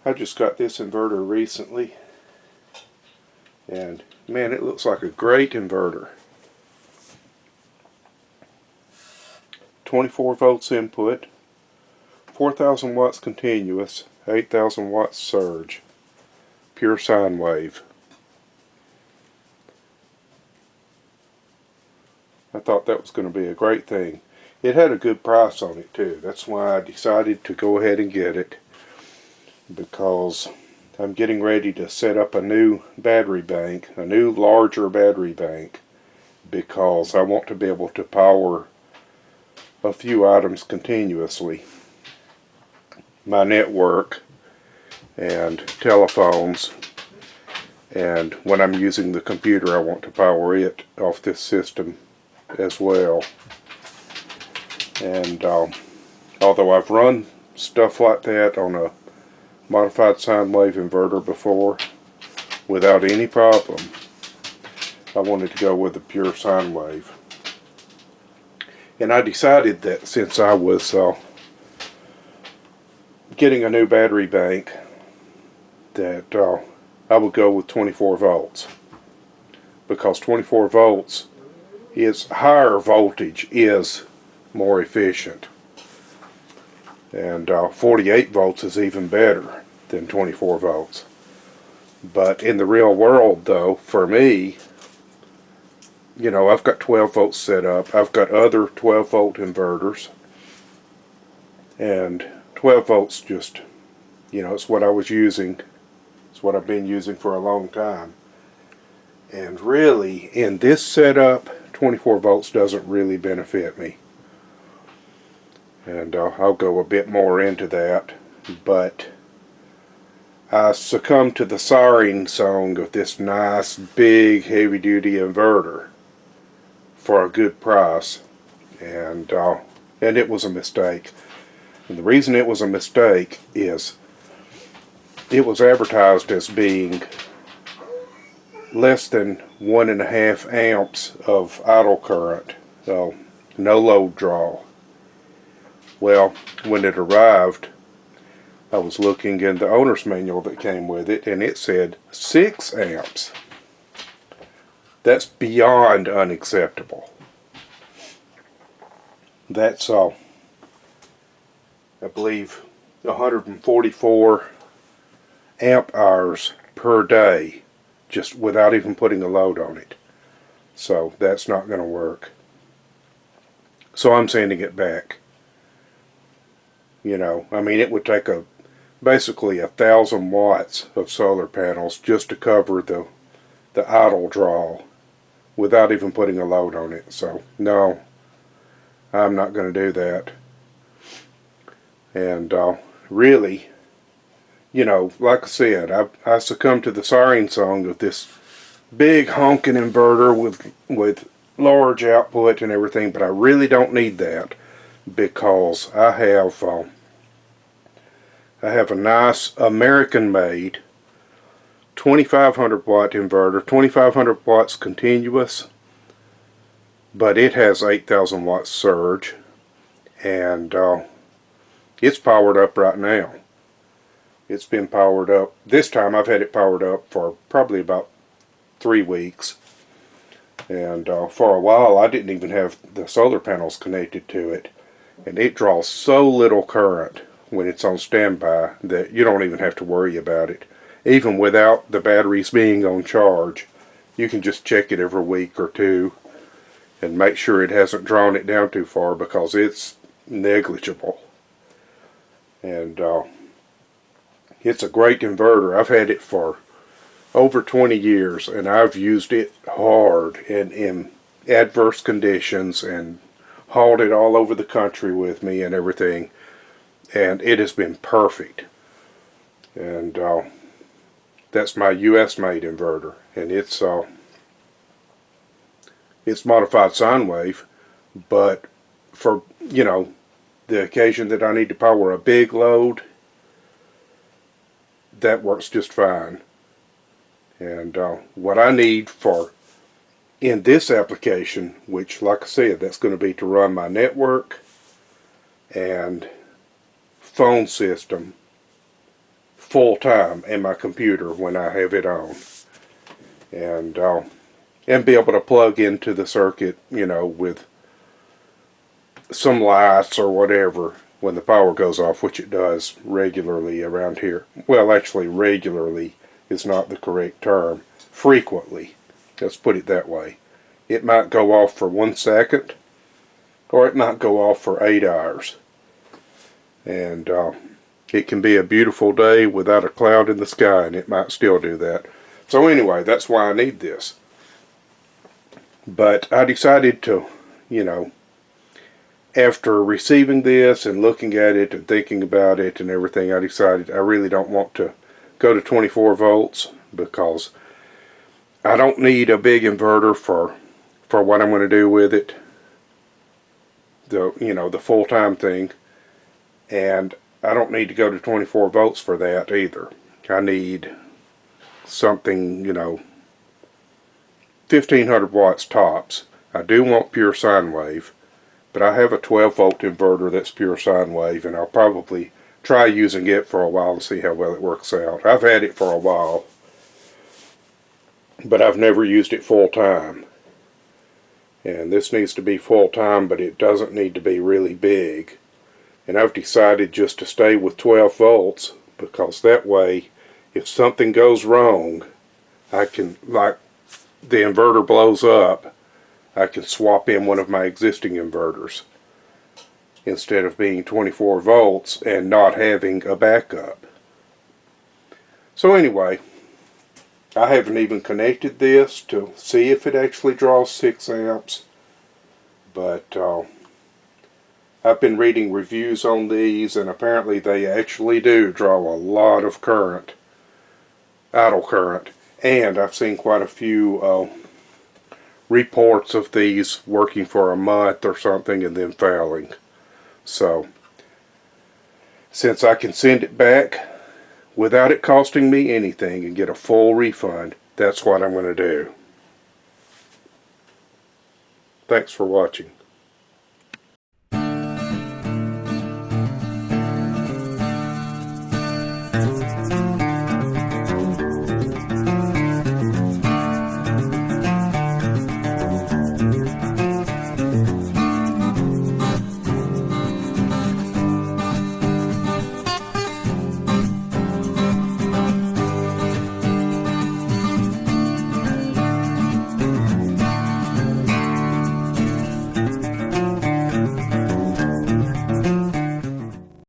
I just got this inverter recently, and man, it looks like a great inverter. 24 volts input, 4,000 watts continuous, 8,000 watts surge, pure sine wave. I thought that was going to be a great thing. It had a good price on it too. That's why I decided to go ahead and get it, because I'm getting ready to set up a new battery bank, a new larger battery bank, because I want to be able to power a few items continuously. My network and telephones, and when I'm using the computer I want to power it off this system as well. And although I've run stuff like that on a modified sine wave inverter before without any problem, I wanted to go with the pure sine wave. And I decided that since I was getting a new battery bank, that I would go with 24 volts, because 24 volts is higher voltage, is more efficient, and 48 volts is even better than 24 volts. But in the real world though, for me, you know, I've got 12 volts set up. I've got other 12 volt inverters, and 12 volts just, you know, it's what I was using. It's what I've been using for a long time. And really, in this setup, 24 volts doesn't really benefit me. And I'll go a bit more into that. But I succumbed to the siren song of this nice, big, heavy-duty inverter for a good price. And it was a mistake. And the reason it was a mistake is it was advertised as being less than 1.5 amps of idle current, so no load draw. Well, when it arrived, I was looking in the owner's manual that came with it, and it said 6 amps. That's beyond unacceptable. That's I believe 144 amp hours per day, just without even putting a load on it. So that's not going to work. So I'm sending it back. You know, I mean, it would take basically 1,000 watts of solar panels just to cover the idle draw without even putting a load on it. So no, I'm not going to do that. And really, you know, like I said, I succumbed to the siren song of this big honking inverter with large output and everything, but I really don't need that, because I have a nice American-made 2,500 watt inverter, 2,500 watts continuous, but it has 8,000 watts surge, and it's powered up right now. It's been powered up. This time I've had it powered up for probably about 3 weeks. And for a while I didn't even have the solar panels connected to it. And it draws so little current when it's on standby that you don't even have to worry about it. Even without the batteries being on charge, you can just check it every week or two and make sure it hasn't drawn it down too far, because it's negligible. And it's a great inverter. I've had it for over 20 years, and I've used it hard and in adverse conditions, and hauled it all over the country with me and everything, and it has been perfect. And that's my US made inverter, and it's modified sine wave, but for, you know, the occasion that I need to power a big load, that works just fine. And what I need for in this application, which, like I said, that's going to be to run my network and phone system full time in my computer when I have it on, and be able to plug into the circuit, you know, with some lights or whatever when the power goes off, which it does regularly around here. Well, actually, regularly is not the correct term. Frequently, let's put it that way. It might go off for 1 second, or it might go off for 8 hours. And it can be a beautiful day without a cloud in the sky, and it might still do that. So anyway, that's why I need this. But I decided to, you know, after receiving this and looking at it and thinking about it and everything, I decided I really don't want to go to 24 volts because I don't need a big inverter for what I'm going to do with it. The full-time thing. And I don't need to go to 24 volts for that either. I need something, you know, 1500 watts tops. I do want pure sine wave, but I have a 12 volt inverter that's pure sine wave, and I'll probably try using it for a while and see how well it works out. I've had it for a while, but I've never used it full time. And this needs to be full time, but it doesn't need to be really big. And I've decided just to stay with 12 volts because that way, if something goes wrong, I can, like the inverter blows up, I can swap in one of my existing inverters instead of being 24 volts and not having a backup. So anyway, I haven't even connected this to see if it actually draws 6 amps, but I've been reading reviews on these, and apparently they actually do draw a lot of current, idle current, and I've seen quite a few reports of these working for a month or something and then failing. So, since I can send it back without it costing me anything and get a full refund, that's what I'm going to do. Thanks for watching.